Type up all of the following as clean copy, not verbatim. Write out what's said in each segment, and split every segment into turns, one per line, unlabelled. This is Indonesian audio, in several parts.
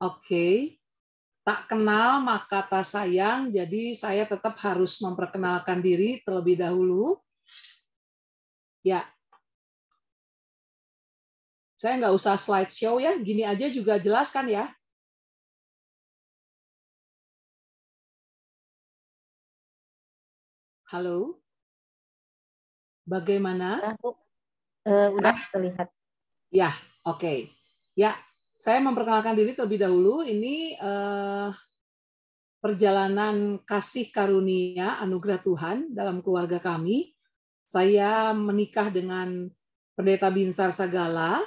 Oke. Tak kenal maka tak sayang, jadi saya tetap harus memperkenalkan diri terlebih dahulu. Ya, saya nggak usah slideshow ya, gini aja juga jelas kan ya? Halo, bagaimana?
Udah terlihat.
Ya, oke. Ya, saya memperkenalkan diri terlebih dahulu. Ini perjalanan kasih karunia anugerah Tuhan dalam keluarga kami. Saya menikah dengan Pendeta Binsar Sagala.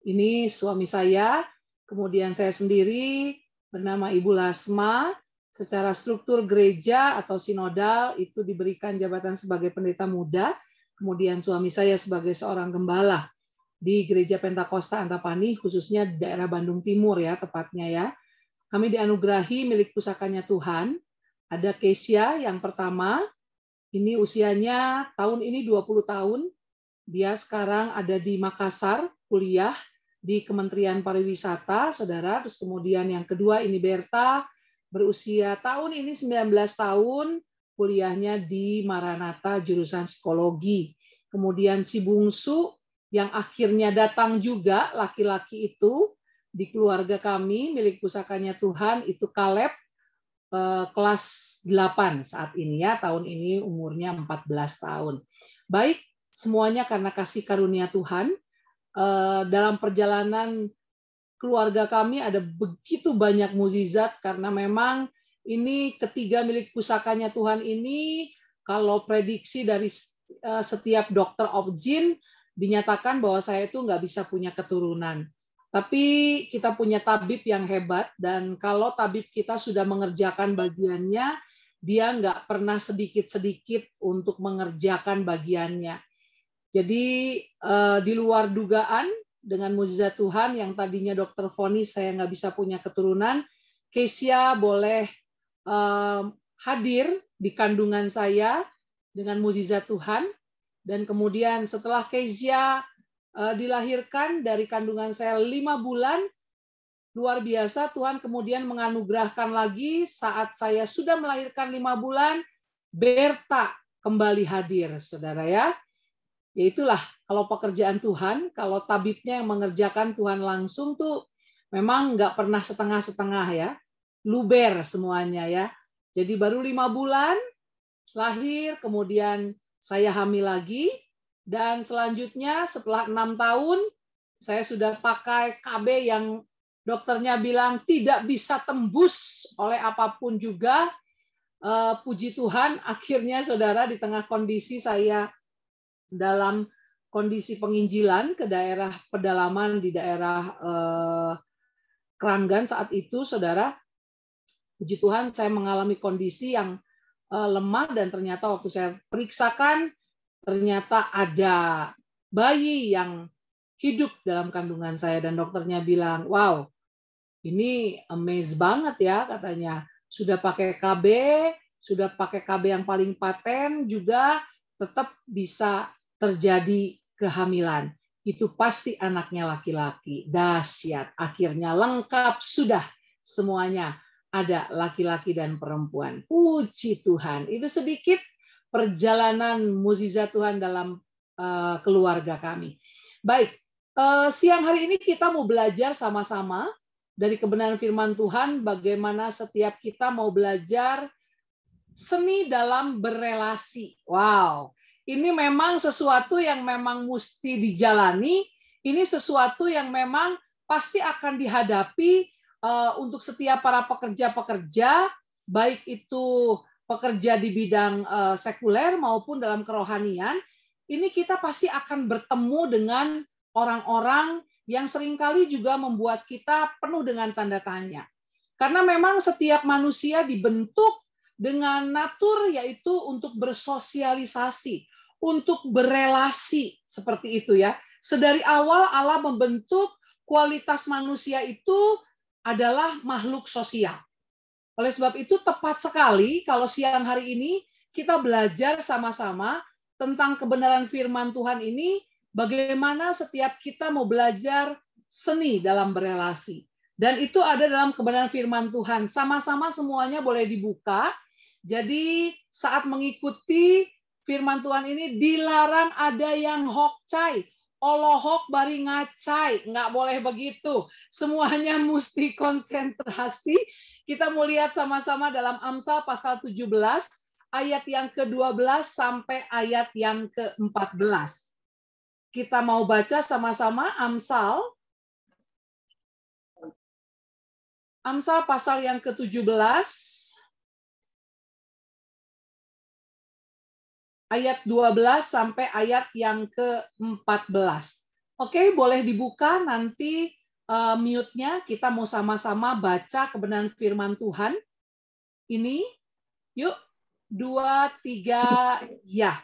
Ini suami saya. Kemudian saya sendiri bernama Ibu Lasma. Secara struktur gereja atau sinodal itu diberikan jabatan sebagai pendeta muda. Kemudian suami saya sebagai seorang gembala di Gereja Pentakosta Antapani, khususnya di daerah Bandung Timur ya tepatnya ya. Kami dianugerahi milik pusakanya Tuhan. Ada Kesia yang pertama, ini usianya tahun ini 20 tahun. Dia sekarang ada di Makassar, kuliah di Kementerian Pariwisata, Saudara. Terus kemudian yang kedua ini Berta, berusia tahun ini 19 tahun, kuliahnya di Maranatha jurusan psikologi. Kemudian si bungsu yang akhirnya datang juga, laki-laki itu di keluarga kami milik pusakanya Tuhan, itu Kaleb, kelas 8 saat ini ya, tahun ini umurnya 14 tahun. Baik, semuanya karena kasih karunia Tuhan. Dalam perjalanan keluarga kami ada begitu banyak mukjizat karena memang ini ketiga milik pusakanya Tuhan ini, kalau prediksi dari setiap dokter obgyn dinyatakan bahwa saya itu nggak bisa punya keturunan. Tapi kita punya tabib yang hebat, dan kalau tabib kita sudah mengerjakan bagiannya, dia nggak pernah sedikit-sedikit untuk mengerjakan bagiannya. Jadi di luar dugaan, dengan mukjizat Tuhan yang tadinya dokter vonis saya nggak bisa punya keturunan, Kesia boleh hadir di kandungan saya dengan mukjizat Tuhan. Dan kemudian setelah Kesia dilahirkan dari kandungan saya 5 bulan, luar biasa Tuhan kemudian menganugerahkan lagi saat saya sudah melahirkan 5 bulan, Berta kembali hadir, saudara ya. Ya itulah, kalau pekerjaan Tuhan, kalau tabibnya yang mengerjakan Tuhan langsung tuh memang nggak pernah setengah-setengah ya. Luber semuanya ya. Jadi baru 5 bulan, lahir, kemudian saya hamil lagi, dan selanjutnya setelah 6 tahun, saya sudah pakai KB yang dokternya bilang tidak bisa tembus oleh apapun juga. Puji Tuhan, akhirnya saudara di tengah kondisi saya dalam kondisi penginjilan ke daerah pedalaman di daerah Keranggan saat itu, saudara, puji Tuhan saya mengalami kondisi yang lemah, dan ternyata waktu saya periksakan ternyata ada bayi yang hidup dalam kandungan saya, dan dokternya bilang, wow, ini amaze banget ya katanya. Sudah pakai KB, sudah pakai KB yang paling paten juga tetap bisa terjadi kehamilan. Itu pasti anaknya laki-laki. Dahsyat. Akhirnya lengkap sudah semuanya. Ada laki-laki dan perempuan. Puji Tuhan. Itu sedikit perjalanan mukjizat Tuhan dalam keluarga kami. Baik, siang hari ini kita mau belajar sama-sama dari kebenaran firman Tuhan, bagaimana setiap kita mau belajar seni dalam berelasi. Wow, ini memang sesuatu yang memang mesti dijalani, ini sesuatu yang memang pasti akan dihadapi untuk setiap para pekerja-pekerja, baik itu pekerja di bidang sekuler maupun dalam kerohanian. Ini kita pasti akan bertemu dengan orang-orang yang seringkali juga membuat kita penuh dengan tanda tanya. Karena memang setiap manusia dibentuk dengan natur, yaitu untuk bersosialisasi, untuk berelasi, seperti itu ya. Sedari awal Allah membentuk kualitas manusia itu adalah makhluk sosial. Oleh sebab itu tepat sekali kalau siang hari ini kita belajar sama-sama tentang kebenaran firman Tuhan ini, bagaimana setiap kita mau belajar seni dalam berelasi. Dan itu ada dalam kebenaran firman Tuhan. Sama-sama semuanya boleh dibuka. Jadi saat mengikuti firman Tuhan ini dilarang ada yang hokcai. Olohok bari ngacai. Nggak boleh begitu. Semuanya mesti konsentrasi. Kita mau lihat sama-sama dalam Amsal pasal 17, ayat yang ke-12 sampai ayat yang ke-14. Kita mau baca sama-sama Amsal pasal yang ke-17, ayat 12 sampai ayat yang ke-14. Oke, boleh dibuka nanti mute-nya. Kita mau sama-sama baca kebenaran firman Tuhan. Ini, yuk, 2, 3, ya.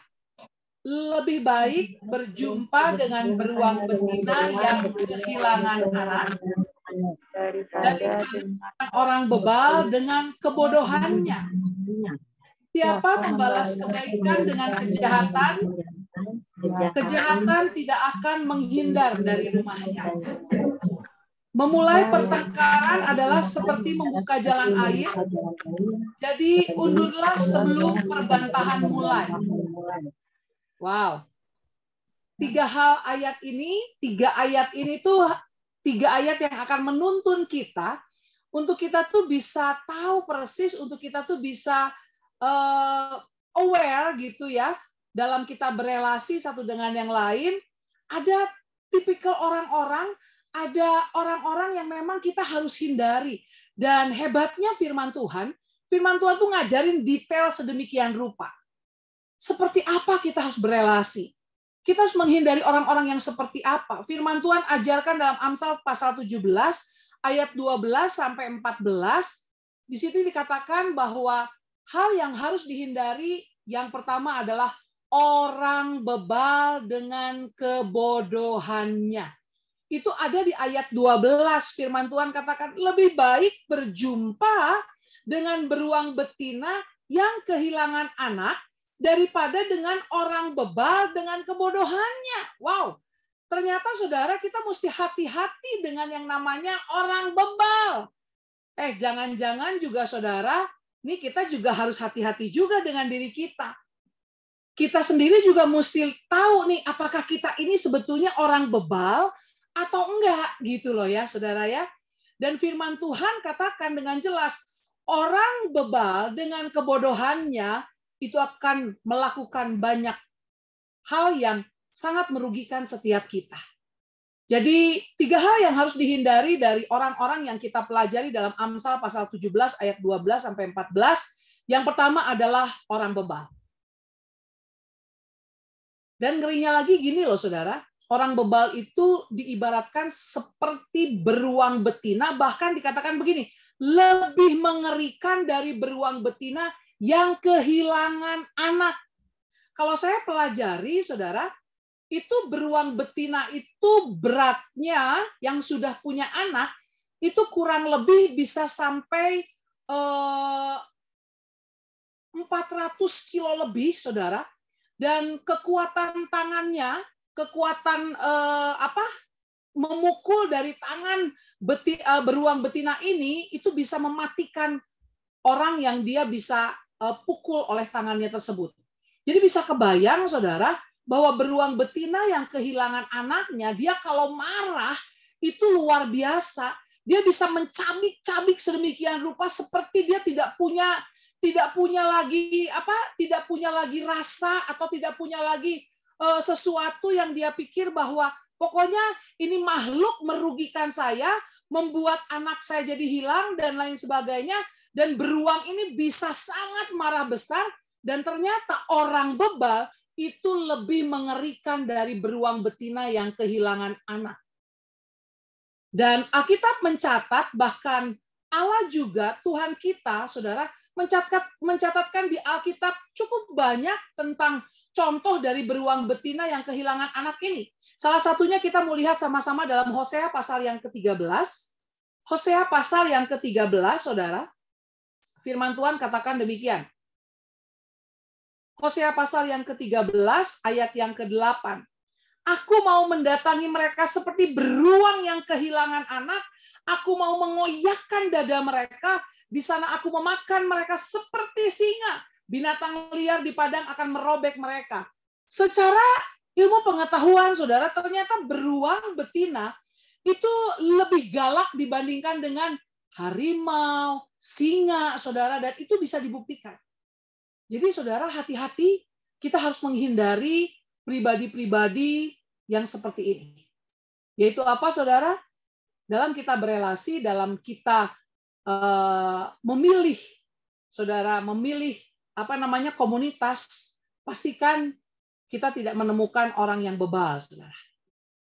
Lebih baik berjumpa dengan beruang betina yang kehilangan anak daripada orang bebal dengan kebodohannya. Siapa membalas kebaikan dengan kejahatan, kejahatan tidak akan menghindar dari rumahnya. Memulai pertengkaran adalah seperti membuka jalan air, jadi undurlah sebelum perbantahan mulai. Wow. Tiga ayat ini tuh tiga ayat yang akan menuntun kita untuk kita tuh bisa tahu persis, untuk kita tuh bisa aware gitu ya, dalam kita berelasi satu dengan yang lain. Ada tipikal orang-orang, ada orang-orang yang memang kita harus hindari. Dan hebatnya firman Tuhan tuh ngajarin detail sedemikian rupa. Seperti apa kita harus berelasi. Kita harus menghindari orang-orang yang seperti apa. Firman Tuhan ajarkan dalam Amsal pasal 17, ayat 12 sampai 14. Di situ dikatakan bahwa hal yang harus dihindari yang pertama adalah orang bebal dengan kebodohannya. Itu ada di ayat 12. Firman Tuhan katakan lebih baik berjumpa dengan beruang betina yang kehilangan anak daripada dengan orang bebal dengan kebodohannya. Wow, ternyata saudara kita mesti hati-hati dengan yang namanya orang bebal. Jangan-jangan juga saudara, ini kita juga harus hati-hati juga dengan diri kita. Kita sendiri juga mesti tahu nih, apakah kita ini sebetulnya orang bebal atau enggak, gitu loh ya saudara ya. Dan firman Tuhan katakan dengan jelas, orang bebal dengan kebodohannya itu akan melakukan banyak hal yang sangat merugikan setiap kita. Jadi 3 hal yang harus dihindari dari orang-orang yang kita pelajari dalam Amsal pasal 17 ayat 12 sampai 14. Yang pertama adalah orang bebal. Dan ngerinya lagi gini loh saudara, orang bebal itu diibaratkan seperti beruang betina, bahkan dikatakan begini, lebih mengerikan dari beruang betina yang kehilangan anak. Kalau saya pelajari, saudara, itu beruang betina itu beratnya yang sudah punya anak, itu kurang lebih bisa sampai 400 kilo lebih, saudara. Dan kekuatan tangannya, kekuatan memukul dari tangan beruang betina ini, itu bisa mematikan orang yang dia bisa pukul oleh tangannya tersebut. Jadi bisa kebayang saudara bahwa beruang betina yang kehilangan anaknya, dia kalau marah itu luar biasa. Dia bisa mencabik-cabik sedemikian rupa seperti dia tidak punya lagi rasa atau tidak punya lagi sesuatu yang dia pikir bahwa pokoknya ini makhluk merugikan saya, membuat anak saya jadi hilang dan lain sebagainya. Dan beruang ini bisa sangat marah besar, dan ternyata orang bebal itu lebih mengerikan dari beruang betina yang kehilangan anak. Dan Alkitab mencatat, bahkan Allah juga, Tuhan kita, saudara, mencatatkan di Alkitab cukup banyak tentang contoh dari beruang betina yang kehilangan anak ini. Salah satunya kita mau lihat sama-sama dalam Hosea pasal yang ke-13. Hosea pasal yang ke-13, saudara. Firman Tuhan katakan demikian. Hosea pasal yang ke-13 ayat yang ke-8. Aku mau mendatangi mereka seperti beruang yang kehilangan anak. Aku mau mengoyakkan dada mereka. Di sana aku memakan mereka seperti singa. Binatang liar di padang akan merobek mereka. Secara ilmu pengetahuan, saudara, ternyata beruang betina itu lebih galak dibandingkan dengan harimau, singa, saudara, dan itu bisa dibuktikan. Jadi, saudara, hati-hati, kita harus menghindari pribadi-pribadi yang seperti ini. Yaitu apa, saudara? Dalam kita berelasi, dalam kita memilih, saudara, memilih komunitas, pastikan kita tidak menemukan orang yang bebal, saudara.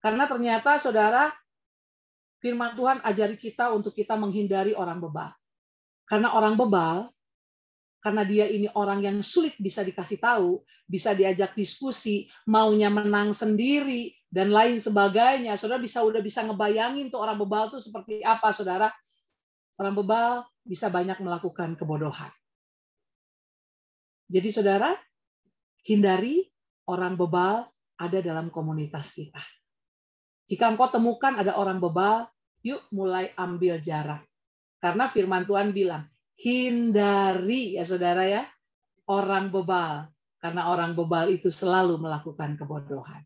Karena ternyata, saudara, firman Tuhan ajari kita untuk kita menghindari orang bebal. Karena orang bebal, karena dia ini orang yang sulit bisa dikasih tahu, bisa diajak diskusi, maunya menang sendiri, dan lain sebagainya. Saudara udah bisa ngebayangin tuh orang bebal tuh seperti apa, saudara. Orang bebal bisa banyak melakukan kebodohan. Jadi, saudara, hindari orang bebal ada dalam komunitas kita. Jika engkau temukan ada orang bebal, yuk mulai ambil jarak. Karena firman Tuhan bilang, hindari ya saudara ya, orang bebal. Karena orang bebal itu selalu melakukan kebodohan.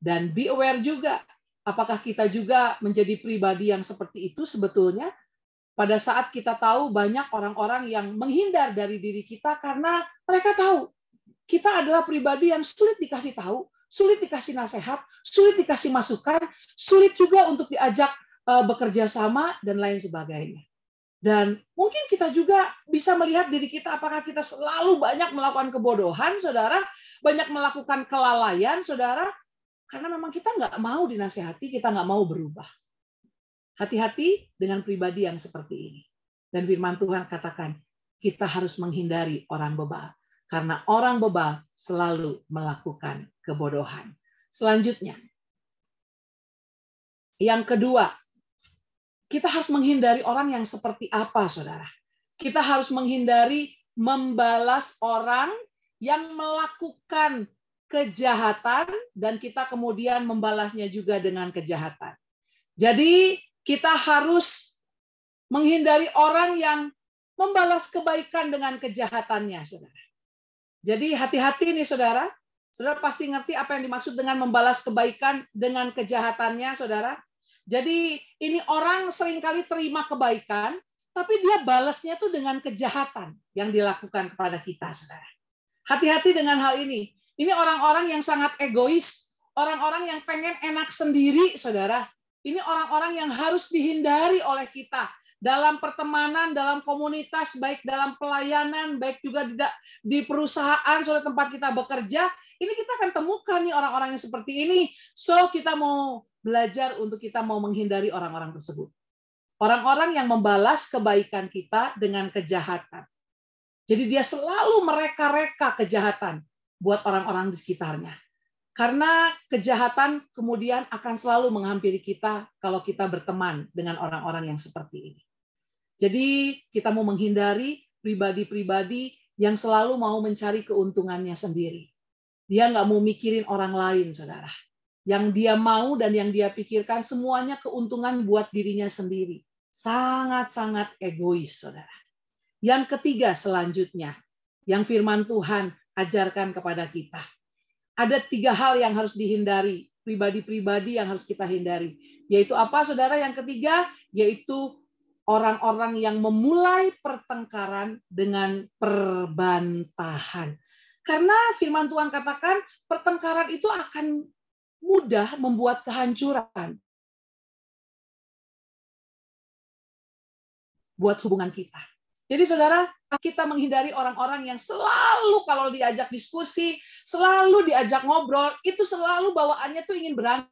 Dan be aware juga, apakah kita juga menjadi pribadi yang seperti itu sebetulnya? Pada saat kita tahu banyak orang-orang yang menghindar dari diri kita karena mereka tahu kita adalah pribadi yang sulit dikasih tahu, sulit dikasih nasihat, sulit dikasih masukan, sulit juga untuk diajak bekerja sama, dan lain sebagainya. Dan mungkin kita juga bisa melihat diri kita, apakah kita selalu banyak melakukan kebodohan, saudara, banyak melakukan kelalaian, saudara, karena memang kita nggak mau dinasihati, kita nggak mau berubah. Hati-hati dengan pribadi yang seperti ini. Dan firman Tuhan katakan, kita harus menghindari orang bebal. Karena orang bebal selalu melakukan kebodohan. Selanjutnya, yang kedua, kita harus menghindari orang yang seperti apa, saudara? Kita harus menghindari membalas orang yang melakukan kejahatan dan kita kemudian membalasnya juga dengan kejahatan. Jadi, kita harus menghindari orang yang membalas kebaikan dengan kejahatannya, saudara. Jadi hati-hati nih saudara. Saudara pasti ngerti apa yang dimaksud dengan membalas kebaikan dengan kejahatannya, saudara. Jadi ini orang seringkali terima kebaikan, tapi dia balasnya tuh dengan kejahatan yang dilakukan kepada kita, saudara. Hati-hati dengan hal ini. Ini orang-orang yang sangat egois, orang-orang yang pengen enak sendiri, saudara. Ini orang-orang yang harus dihindari oleh kita. Dalam pertemanan, dalam komunitas, baik dalam pelayanan, baik juga di perusahaan, saudara, tempat kita bekerja, ini kita akan temukan nih orang-orang yang seperti ini. So, kita mau belajar untuk kita mau menghindari orang-orang tersebut. Orang-orang yang membalas kebaikan kita dengan kejahatan. Jadi dia selalu mereka-reka kejahatan buat orang-orang di sekitarnya. Karena kejahatan kemudian akan selalu menghampiri kita kalau kita berteman dengan orang-orang yang seperti ini. Jadi kita mau menghindari pribadi-pribadi yang selalu mau mencari keuntungannya sendiri. Dia nggak mau mikirin orang lain, saudara. Yang dia mau dan yang dia pikirkan semuanya keuntungan buat dirinya sendiri. Sangat-sangat egois, saudara. Yang ketiga selanjutnya, yang firman Tuhan ajarkan kepada kita. Ada 3 hal yang harus dihindari, pribadi-pribadi yang harus kita hindari. Yaitu apa, saudara? Yang ketiga, yaitu orang-orang yang memulai pertengkaran dengan perbantahan. Karena firman Tuhan katakan pertengkaran itu akan mudah membuat kehancuran buat hubungan kita. Jadi saudara, kita menghindari orang-orang yang selalu kalau diajak diskusi, selalu diajak ngobrol, itu selalu bawaannya tuh ingin berantem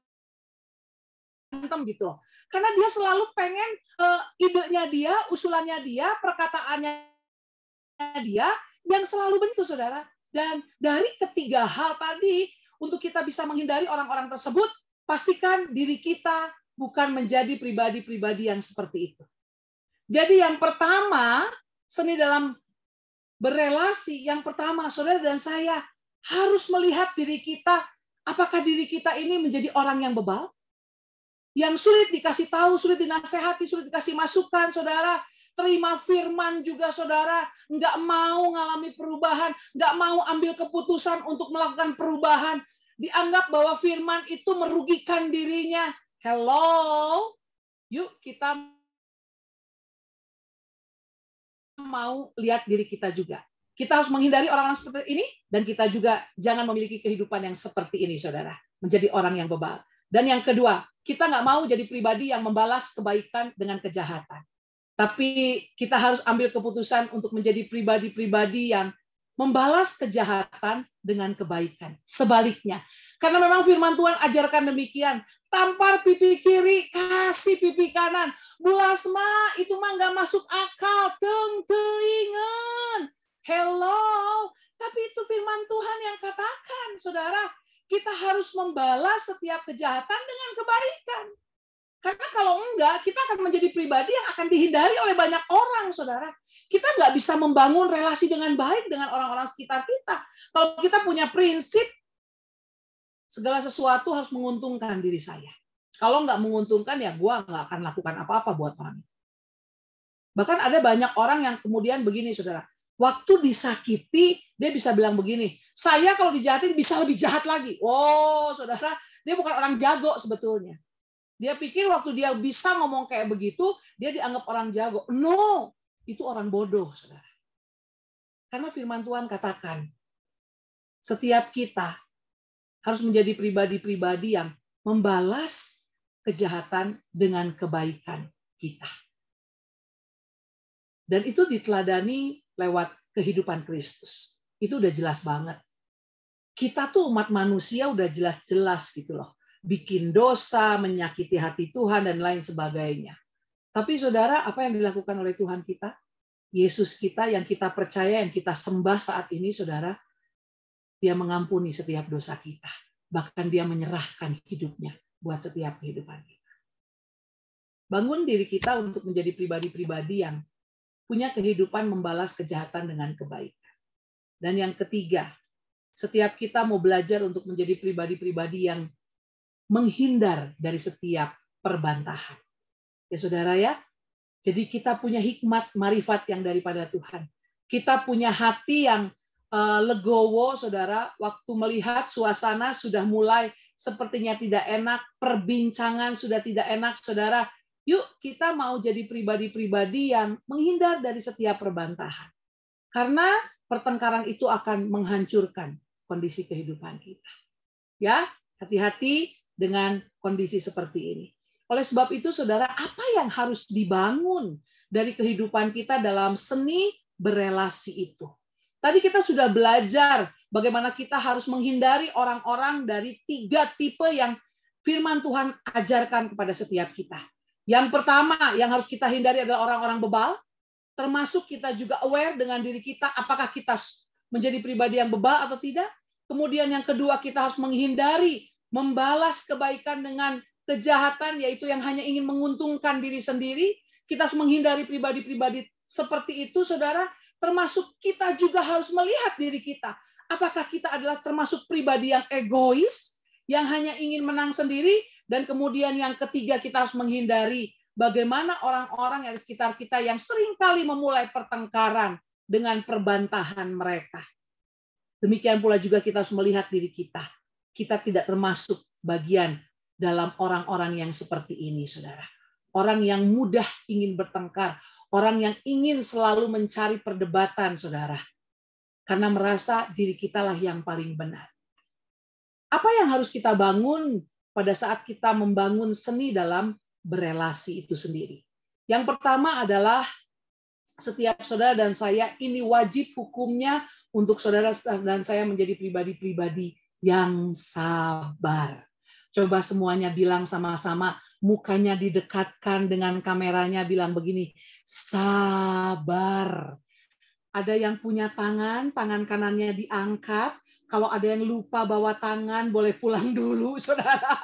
gitu loh. Karena dia selalu pengen idenya dia, usulannya dia, perkataannya dia yang selalu bentuk, saudara. Dan dari ketiga hal tadi, untuk kita bisa menghindari orang-orang tersebut, pastikan diri kita bukan menjadi pribadi-pribadi yang seperti itu. Jadi yang pertama, seni dalam berelasi, yang pertama, saudara dan saya harus melihat diri kita Apakah diri kita ini menjadi orang yang bebal? Yang sulit dikasih tahu, sulit dinasehati, sulit dikasih masukan, saudara. Terima firman juga, saudara. Nggak mau ngalami perubahan, nggak mau ambil keputusan untuk melakukan perubahan. Dianggap bahwa firman itu merugikan dirinya. Hello? Yuk kita mau lihat diri kita juga. Kita harus menghindari orang-orang seperti ini, dan kita juga jangan memiliki kehidupan yang seperti ini, saudara. Menjadi orang yang bebal. Dan yang kedua, kita nggak mau jadi pribadi yang membalas kebaikan dengan kejahatan. Tapi kita harus ambil keputusan untuk menjadi pribadi-pribadi yang membalas kejahatan dengan kebaikan. Sebaliknya. Karena memang firman Tuhan ajarkan demikian. Tampar pipi kiri, kasih pipi kanan. Bulasma, itu mah nggak masuk akal. Teingan. Hello. Tapi itu firman Tuhan yang katakan, saudara. Kita harus membalas setiap kejahatan dengan kebaikan. Karena kalau enggak, kita akan menjadi pribadi yang akan dihindari oleh banyak orang, saudara. Kita nggak bisa membangun relasi dengan baik dengan orang-orang sekitar kita. Kalau kita punya prinsip, segala sesuatu harus menguntungkan diri saya. Kalau nggak menguntungkan, ya gue nggak akan lakukan apa-apa buat orang. Bahkan ada banyak orang yang kemudian begini, saudara. Waktu disakiti, dia bisa bilang begini, saya kalau dijahatin bisa lebih jahat lagi. Oh, saudara, dia bukan orang jago sebetulnya. Dia pikir waktu dia bisa ngomong kayak begitu, dia dianggap orang jago. No, itu orang bodoh, saudara. Karena firman Tuhan katakan, setiap kita harus menjadi pribadi-pribadi yang membalas kejahatan dengan kebaikan kita. Dan itu diteladani lewat kehidupan Kristus. Itu udah jelas banget. Kita tuh umat manusia udah jelas-jelas gitu loh. Bikin dosa, menyakiti hati Tuhan, dan lain sebagainya. Tapi saudara, apa yang dilakukan oleh Tuhan kita? Yesus kita yang kita percaya, yang kita sembah saat ini, saudara, dia mengampuni setiap dosa kita. Bahkan dia menyerahkan hidupnya buat setiap kehidupan kita. Bangun diri kita untuk menjadi pribadi-pribadi yang punya kehidupan membalas kejahatan dengan kebaikan. Dan yang ketiga, setiap kita mau belajar untuk menjadi pribadi-pribadi yang menghindar dari setiap perbantahan. Ya saudara ya, jadi kita punya hikmat marifat yang daripada Tuhan. Kita punya hati yang legowo, saudara, waktu melihat suasana sudah mulai sepertinya tidak enak, perbincangan sudah tidak enak, saudara. Yuk kita mau jadi pribadi-pribadi yang menghindar dari setiap perbantahan. Karena pertengkaran itu akan menghancurkan kondisi kehidupan kita. Ya, hati-hati dengan kondisi seperti ini. Oleh sebab itu, saudara, apa yang harus dibangun dari kehidupan kita dalam seni berelasi itu? Tadi kita sudah belajar bagaimana kita harus menghindari orang-orang dari 3 tipe yang firman Tuhan ajarkan kepada setiap kita. Yang pertama yang harus kita hindari adalah orang-orang bebal, termasuk kita juga aware dengan diri kita, apakah kita menjadi pribadi yang bebal atau tidak. Kemudian yang kedua, kita harus menghindari membalas kebaikan dengan kejahatan, yaitu yang hanya ingin menguntungkan diri sendiri. Kita harus menghindari pribadi-pribadi seperti itu, saudara. Termasuk kita juga harus melihat diri kita. Apakah kita adalah termasuk pribadi yang egois, yang hanya ingin menang sendiri, dan kemudian yang ketiga kita harus menghindari bagaimana orang-orang yang di sekitar kita yang seringkali memulai pertengkaran dengan perbantahan mereka. Demikian pula juga kita harus melihat diri kita. Kita tidak termasuk bagian dalam orang-orang yang seperti ini, saudara. Orang yang mudah ingin bertengkar, orang yang ingin selalu mencari perdebatan, saudara. Karena merasa diri kitalah yang paling benar. Apa yang harus kita bangun pada saat kita membangun seni dalam berelasi itu sendiri? Yang pertama adalah setiap saudara dan saya ini wajib hukumnya untuk saudara dan saya menjadi pribadi-pribadi yang sabar. Coba semuanya bilang sama-sama, mukanya didekatkan dengan kameranya, bilang begini, sabar. Ada yang punya tangan kanannya diangkat. Kalau ada yang lupa bawa tangan, boleh pulang dulu, saudara.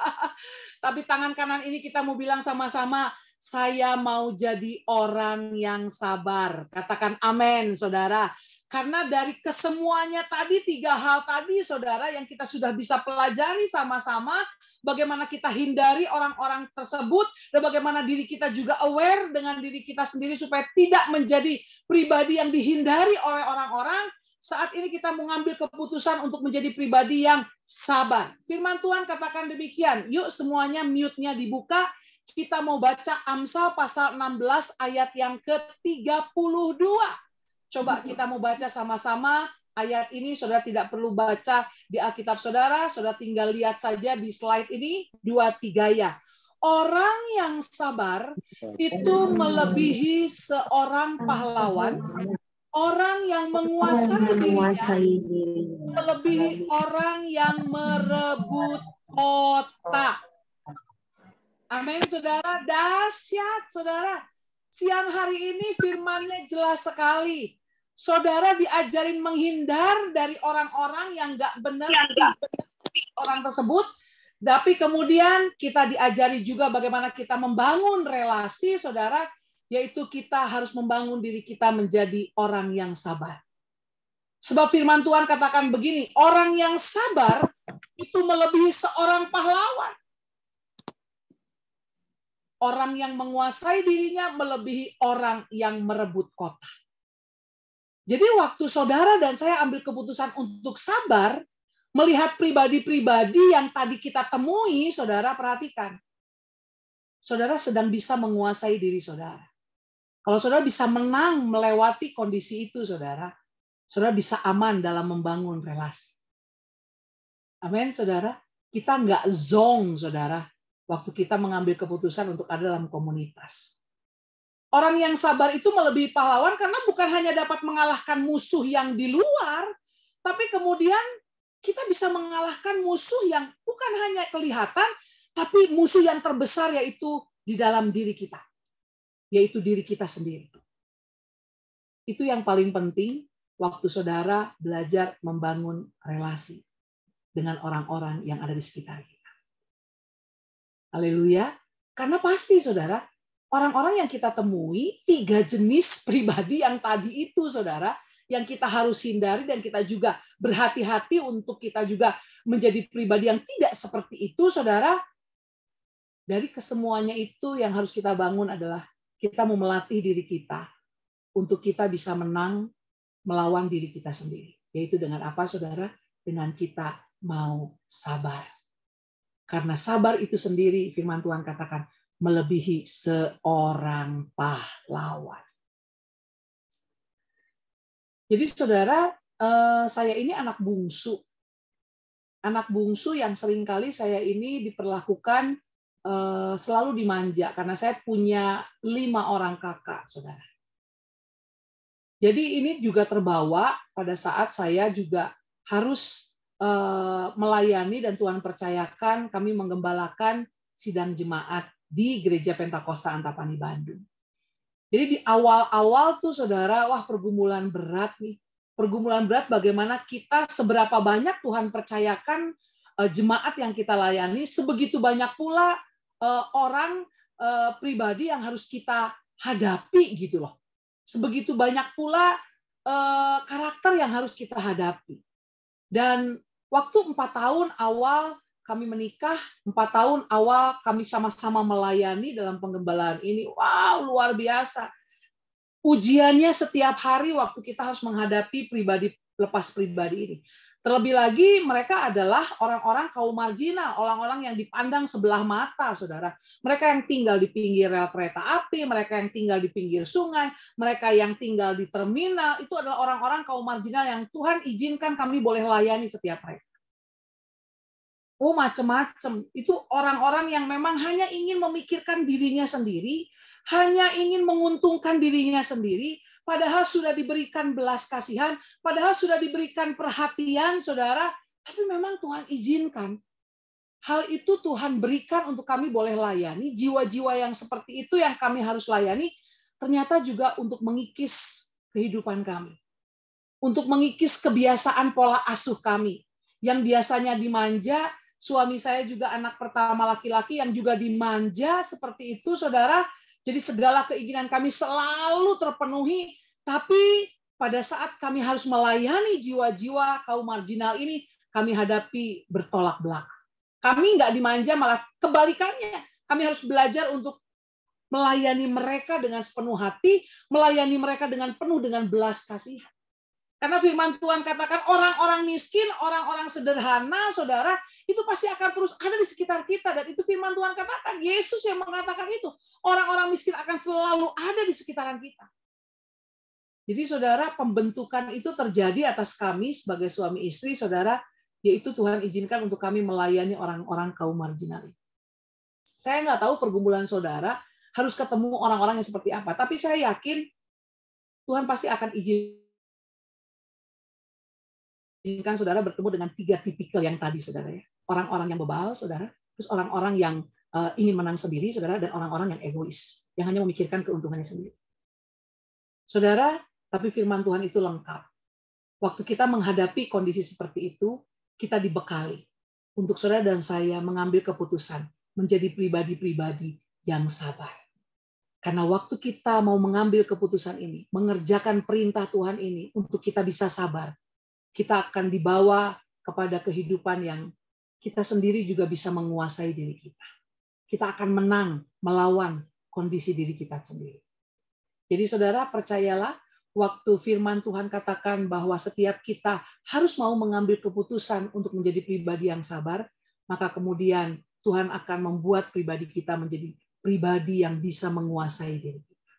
Tapi tangan kanan ini kita mau bilang sama-sama, saya mau jadi orang yang sabar. Katakan amin, saudara. Karena dari kesemuanya tadi, 3 hal tadi, saudara, yang kita sudah bisa pelajari sama-sama, bagaimana kita hindari orang-orang tersebut, dan bagaimana diri kita juga aware dengan diri kita sendiri supaya tidak menjadi pribadi yang dihindari oleh orang-orang. Saat ini kita mengambil keputusan untuk menjadi pribadi yang sabar. Firman Tuhan katakan demikian. Yuk semuanya mute-nya dibuka. Kita mau baca Amsal pasal 16 ayat yang ke-32. Coba kita mau baca sama-sama ayat ini. Saudara tidak perlu baca di Alkitab saudara. Saudara tinggal lihat saja di slide ini. 2-3 ya. Orang yang sabar itu melebihi seorang pahlawan. Orang yang menguasai dirinya melebihi orang yang merebut kota. Amin, saudara. Dahsyat, saudara. Siang hari ini firman-Nya jelas sekali. Saudara diajarin menghindar dari orang-orang yang nggak benar orang tersebut, tapi kemudian kita diajari juga bagaimana kita membangun relasi, saudara, yaitu kita harus membangun diri kita menjadi orang yang sabar. Sebab firman Tuhan katakan begini, orang yang sabar itu melebihi seorang pahlawan. Orang yang menguasai dirinya melebihi orang yang merebut kota. Jadi waktu saudara dan saya ambil keputusan untuk sabar, melihat pribadi-pribadi yang tadi kita temui, saudara perhatikan. Saudara sedang bisa menguasai diri saudara. Kalau saudara bisa menang melewati kondisi itu, saudara bisa aman dalam membangun relasi. Amin, saudara. Kita nggak zong, saudara, waktu kita mengambil keputusan untuk ada dalam komunitas. Orang yang sabar itu melebihi pahlawan karena bukan hanya dapat mengalahkan musuh yang di luar, tapi kemudian kita bisa mengalahkan musuh yang bukan hanya kelihatan, tapi musuh yang terbesar yaitu di dalam diri kita, yaitu diri kita sendiri. Itu yang paling penting waktu saudara belajar membangun relasi dengan orang-orang yang ada di sekitar kita. Haleluya. Karena pasti, saudara, orang-orang yang kita temui, 3 jenis pribadi yang tadi itu, saudara, yang kita harus hindari dan kita juga berhati-hati untuk kita juga menjadi pribadi yang tidak seperti itu, saudara. Dari kesemuanya itu yang harus kita bangun adalah kita mau melatih diri kita untuk kita bisa menang melawan diri kita sendiri. Yaitu dengan apa, saudara? Dengan kita mau sabar. Karena sabar itu sendiri, firman Tuhan katakan, melebihi seorang pahlawan. Jadi saudara, saya ini anak bungsu. Anak bungsu yang seringkali saya ini diperlakukan selalu dimanja, karena saya punya 5 orang kakak, saudara. Jadi ini juga terbawa pada saat saya juga harus melayani dan Tuhan percayakan kami menggembalakan sidang jemaat di Gereja Pentakosta Antapani Bandung. Jadi di awal-awal tuh saudara, wah pergumulan berat nih. Pergumulan berat bagaimana kita seberapa banyak Tuhan percayakan jemaat yang kita layani, sebegitu banyak pula orang pribadi yang harus kita hadapi gitu loh. Sebegitu banyak pula karakter yang harus kita hadapi. Dan waktu 4 tahun awal kami menikah, 4 tahun awal kami sama-sama melayani dalam penggembalaan ini. Wow, luar biasa. Ujiannya setiap hari waktu kita harus menghadapi pribadi lepas pribadi ini. Terlebih lagi mereka adalah orang-orang kaum marginal, orang-orang yang dipandang sebelah mata, saudara. Mereka yang tinggal di pinggir rel kereta api, mereka yang tinggal di pinggir sungai, mereka yang tinggal di terminal, itu adalah orang-orang kaum marginal yang Tuhan izinkan kami boleh layani setiap mereka. Oh, macam-macam. Itu orang-orang yang memang hanya ingin memikirkan dirinya sendiri, hanya ingin menguntungkan dirinya sendiri, padahal sudah diberikan belas kasihan, padahal sudah diberikan perhatian, saudara, tapi memang Tuhan izinkan. Hal itu Tuhan berikan untuk kami boleh layani, jiwa-jiwa yang seperti itu yang kami harus layani, ternyata juga untuk mengikis kehidupan kami. Untuk mengikis kebiasaan pola asuh kami. Yang biasanya dimanja, suami saya juga anak pertama laki-laki yang juga dimanja seperti itu, saudara. Jadi segala keinginan kami selalu terpenuhi, tapi pada saat kami harus melayani jiwa-jiwa kaum marginal ini, kami hadapi bertolak belakang. Kami nggak dimanja, malah kebalikannya. Kami harus belajar untuk melayani mereka dengan sepenuh hati, melayani mereka dengan penuh dengan belas kasihan. Karena firman Tuhan katakan orang-orang miskin, orang-orang sederhana, saudara, itu pasti akan terus ada di sekitar kita. Dan itu firman Tuhan katakan, Yesus yang mengatakan itu. Orang-orang miskin akan selalu ada di sekitaran kita. Jadi saudara, pembentukan itu terjadi atas kami sebagai suami istri, saudara, yaitu Tuhan izinkan untuk kami melayani orang-orang kaum marginal. Saya nggak tahu pergumulan saudara harus ketemu orang-orang yang seperti apa, tapi saya yakin Tuhan pasti akan izinkan saudara bertemu dengan 3 tipikal yang tadi, saudara ya. Orang-orang yang bebal, saudara, terus orang-orang yang ingin menang sendiri, saudara, dan orang-orang yang egois, yang hanya memikirkan keuntungannya sendiri. Saudara, tapi firman Tuhan itu lengkap. Waktu kita menghadapi kondisi seperti itu, kita dibekali untuk saudara dan saya mengambil keputusan menjadi pribadi-pribadi yang sabar. Karena waktu kita mau mengambil keputusan ini, mengerjakan perintah Tuhan ini untuk kita bisa sabar, kita akan dibawa kepada kehidupan yang kita sendiri juga bisa menguasai diri kita. Kita akan menang melawan kondisi diri kita sendiri. Jadi saudara, percayalah, waktu firman Tuhan katakan bahwa setiap kita harus mau mengambil keputusan untuk menjadi pribadi yang sabar, maka kemudian Tuhan akan membuat pribadi kita menjadi pribadi yang bisa menguasai diri kita.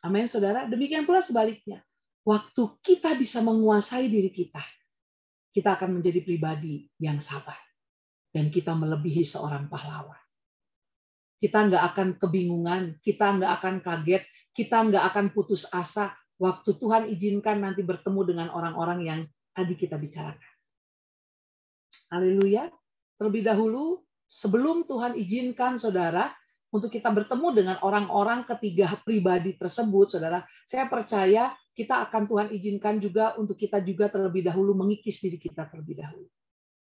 Amin, saudara. Demikian pula sebaliknya. Waktu kita bisa menguasai diri kita akan menjadi pribadi yang sabar. Dan kita melebihi seorang pahlawan. Kita nggak akan kebingungan, kita nggak akan kaget, kita nggak akan putus asa waktu Tuhan izinkan nanti bertemu dengan orang-orang yang tadi kita bicarakan. Haleluya. Terlebih dahulu, sebelum Tuhan izinkan saudara untuk kita bertemu dengan orang-orang ketiga pribadi tersebut, saudara, saya percaya kita akan Tuhan izinkan juga untuk kita juga terlebih dahulu mengikis diri kita terlebih dahulu.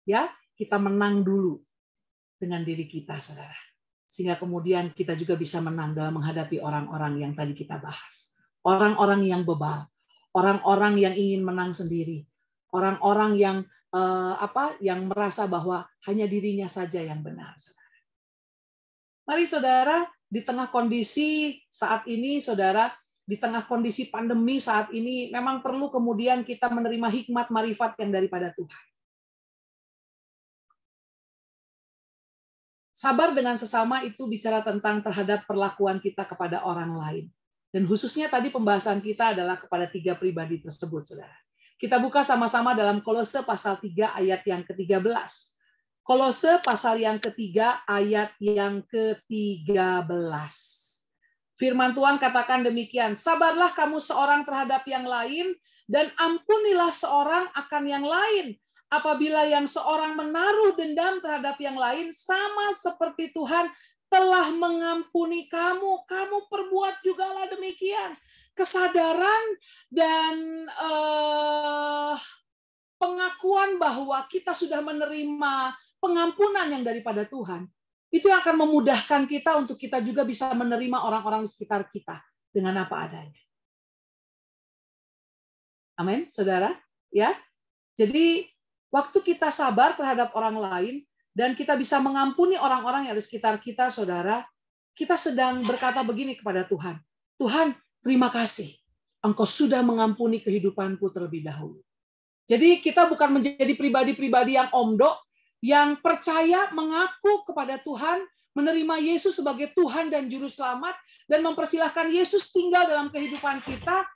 Ya, kita menang dulu dengan diri kita, saudara. Sehingga kemudian kita juga bisa menang dalam menghadapi orang-orang yang tadi kita bahas. Orang-orang yang bebal, orang-orang yang ingin menang sendiri, orang-orang yang yang merasa bahwa hanya dirinya saja yang benar. Saudara. Mari saudara, di tengah kondisi saat ini, saudara, di tengah kondisi pandemi saat ini, memang perlu kemudian kita menerima hikmat marifat yang daripada Tuhan. Sabar dengan sesama itu bicara tentang terhadap perlakuan kita kepada orang lain. Dan khususnya tadi pembahasan kita adalah kepada 3 pribadi tersebut, saudara. Kita buka sama-sama dalam Kolose pasal 3 ayat yang ke-13. Kolose pasal yang ketiga ayat yang ke-13. Firman Tuhan katakan demikian, sabarlah kamu seorang terhadap yang lain, dan ampunilah seorang akan yang lain. Apabila yang seorang menaruh dendam terhadap yang lain, sama seperti Tuhan telah mengampuni kamu, kamu perbuat jugalah demikian. Kesadaran dan pengakuan bahwa kita sudah menerima pengampunan yang daripada Tuhan, itu akan memudahkan kita untuk kita juga bisa menerima orang-orang di sekitar kita dengan apa adanya. Amin, saudara. Ya, jadi waktu kita sabar terhadap orang lain dan kita bisa mengampuni orang-orang yang ada di sekitar kita, saudara, kita sedang berkata begini kepada Tuhan, Tuhan, terima kasih, Engkau sudah mengampuni kehidupanku terlebih dahulu. Jadi kita bukan menjadi pribadi-pribadi yang omdo, yang percaya mengaku kepada Tuhan, menerima Yesus sebagai Tuhan dan Juru Selamat, dan mempersilahkan Yesus tinggal dalam kehidupan kita.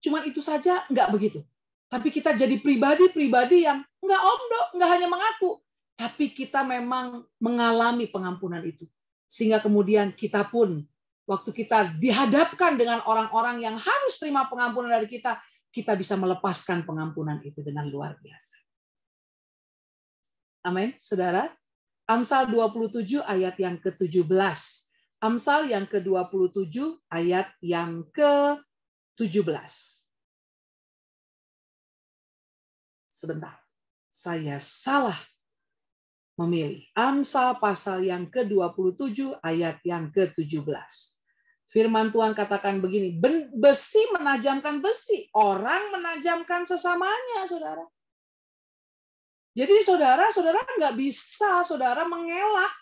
Cuman itu saja, enggak begitu. Tapi kita jadi pribadi-pribadi yang enggak omdo, enggak hanya mengaku, tapi kita memang mengalami pengampunan itu. Sehingga kemudian kita pun, waktu kita dihadapkan dengan orang-orang yang harus terima pengampunan dari kita bisa melepaskan pengampunan itu dengan luar biasa. Amin, saudara. Amsal 27 ayat yang ke-17. Amsal yang ke-27 ayat yang ke-17. Sebentar, saya salah memilih. Amsal pasal yang ke-27 ayat yang ke-17. Firman Tuhan katakan begini, besi menajamkan besi, orang menajamkan sesamanya, saudara. Jadi saudara nggak bisa saudara mengelak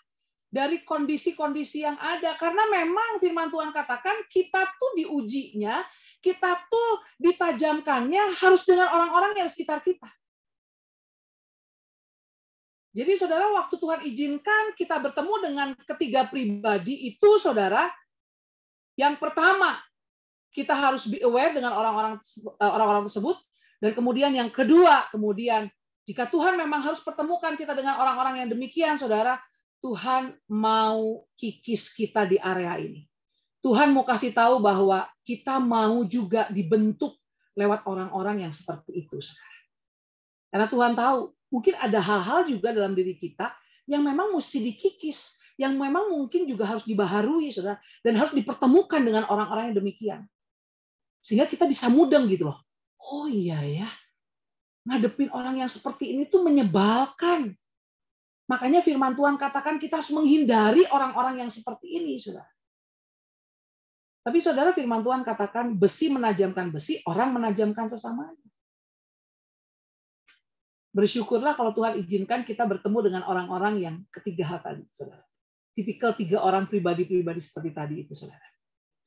dari kondisi-kondisi yang ada. Karena memang firman Tuhan katakan kita tuh diujinya, kita tuh ditajamkannya harus dengan orang-orang yang sekitar kita. Jadi saudara, waktu Tuhan izinkan kita bertemu dengan ketiga pribadi itu, saudara, yang pertama, kita harus be aware dengan orang-orang tersebut. Dan kemudian yang kedua, kemudian jika Tuhan memang harus pertemukan kita dengan orang-orang yang demikian, saudara, Tuhan mau kikis kita di area ini. Tuhan mau kasih tahu bahwa kita mau juga dibentuk lewat orang-orang yang seperti itu, saudara. Karena Tuhan tahu, mungkin ada hal-hal juga dalam diri kita yang memang mesti dikikis, yang memang mungkin juga harus dibaharui, saudara, dan harus dipertemukan dengan orang-orang yang demikian. Sehingga kita bisa mudeng gitu loh. Oh iya ya, ngadepin orang yang seperti ini tuh menyebalkan. Makanya firman Tuhan katakan kita harus menghindari orang-orang yang seperti ini, saudara. Tapi saudara, firman Tuhan katakan besi menajamkan besi, orang menajamkan sesamanya. Bersyukurlah kalau Tuhan izinkan kita bertemu dengan orang-orang yang ketiga hal tadi, saudara. Tipikal 3 orang pribadi-pribadi seperti tadi itu, saudara.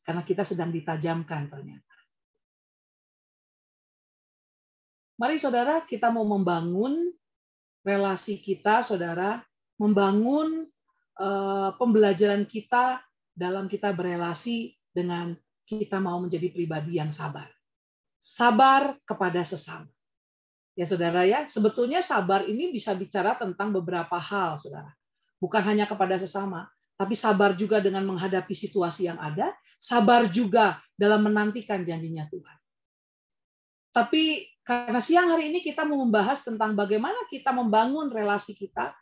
Karena kita sedang ditajamkan ternyata. Mari saudara, kita mau membangun relasi kita, saudara, membangun pembelajaran kita dalam kita berelasi dengan kita mau menjadi pribadi yang sabar. Sabar kepada sesama. Ya saudara ya, sebetulnya sabar ini bisa bicara tentang beberapa hal, saudara. Bukan hanya kepada sesama, tapi sabar juga dengan menghadapi situasi yang ada, sabar juga dalam menantikan janjinya Tuhan. Tapi karena siang hari ini kita mau membahas tentang bagaimana kita membangun relasi kita,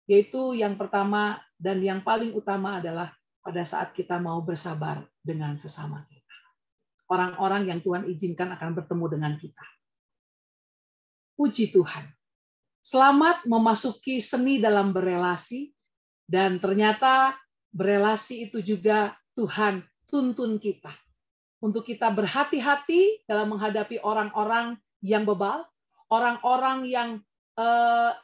yaitu yang pertama dan yang paling utama adalah pada saat kita mau bersabar dengan sesama kita. Orang-orang yang Tuhan izinkan akan bertemu dengan kita. Puji Tuhan. Selamat memasuki seni dalam berelasi, dan ternyata berelasi itu juga Tuhan tuntun kita. Untuk kita berhati-hati dalam menghadapi orang-orang yang bebal, orang-orang yang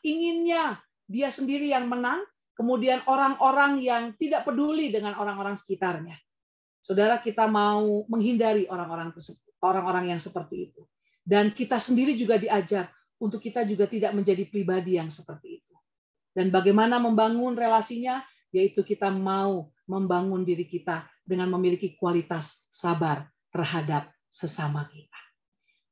inginnya dia sendiri yang menang, kemudian orang-orang yang tidak peduli dengan orang-orang sekitarnya. Saudara, kita mau menghindari orang-orang yang seperti itu. Dan kita sendiri juga diajar untuk kita juga tidak menjadi pribadi yang seperti itu. Dan bagaimana membangun relasinya, yaitu kita mau membangun diri kita dengan memiliki kualitas sabar terhadap sesama kita.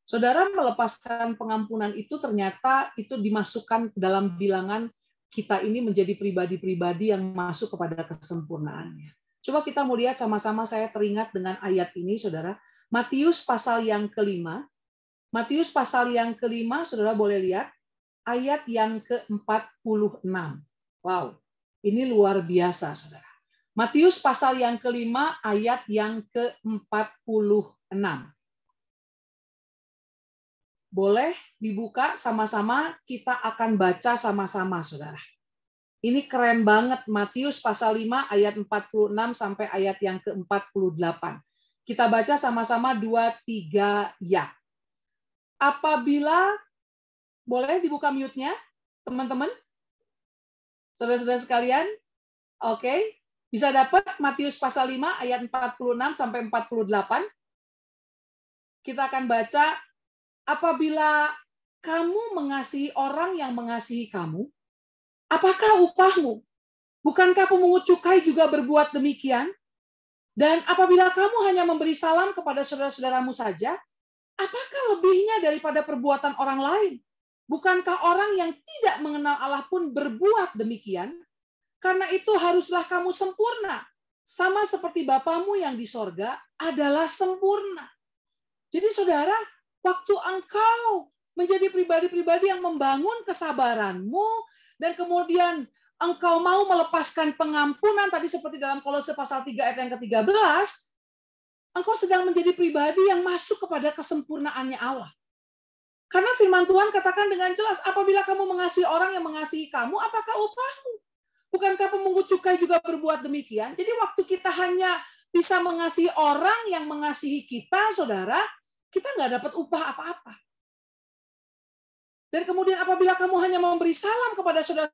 Saudara, melepaskan pengampunan itu ternyata itu dimasukkan dalam bilangan kita ini menjadi pribadi-pribadi yang masuk kepada kesempurnaannya. Coba kita mau lihat sama-sama, saya teringat dengan ayat ini, saudara. Matius pasal yang kelima. Matius pasal yang kelima, saudara boleh lihat, ayat yang ke-46. Wow, ini luar biasa, saudara. Matius pasal yang kelima, ayat yang ke-46. Boleh dibuka sama-sama, kita akan baca sama-sama, saudara. Ini keren banget, Matius pasal 5, ayat 46 sampai ayat yang ke-48. Kita baca sama-sama 2, 3, ya. Apabila, boleh dibuka mute-nya, teman-teman? Saudara-saudara sekalian? Oke. Bisa dapat Matius pasal 5 ayat 46 sampai 48. Kita akan baca, apabila kamu mengasihi orang yang mengasihi kamu, apakah upahmu? Bukankah pemungut cukai juga berbuat demikian? Dan apabila kamu hanya memberi salam kepada saudara-saudaramu saja, apakah lebihnya daripada perbuatan orang lain? Bukankah orang yang tidak mengenal Allah pun berbuat demikian? Karena itu haruslah kamu sempurna, sama seperti Bapamu yang di sorga adalah sempurna. Jadi saudara, waktu engkau menjadi pribadi-pribadi yang membangun kesabaranmu, dan kemudian engkau mau melepaskan pengampunan, tadi seperti dalam Kolose pasal 3 ayat yang ke-13, engkau sedang menjadi pribadi yang masuk kepada kesempurnaannya Allah. Karena firman Tuhan katakan dengan jelas, apabila kamu mengasihi orang yang mengasihi kamu, apakah upahmu? Bukankah pemungut cukai juga berbuat demikian? Jadi waktu kita hanya bisa mengasihi orang yang mengasihi kita, saudara, kita nggak dapat upah apa-apa. Dan kemudian apabila kamu hanya memberi salam kepada saudara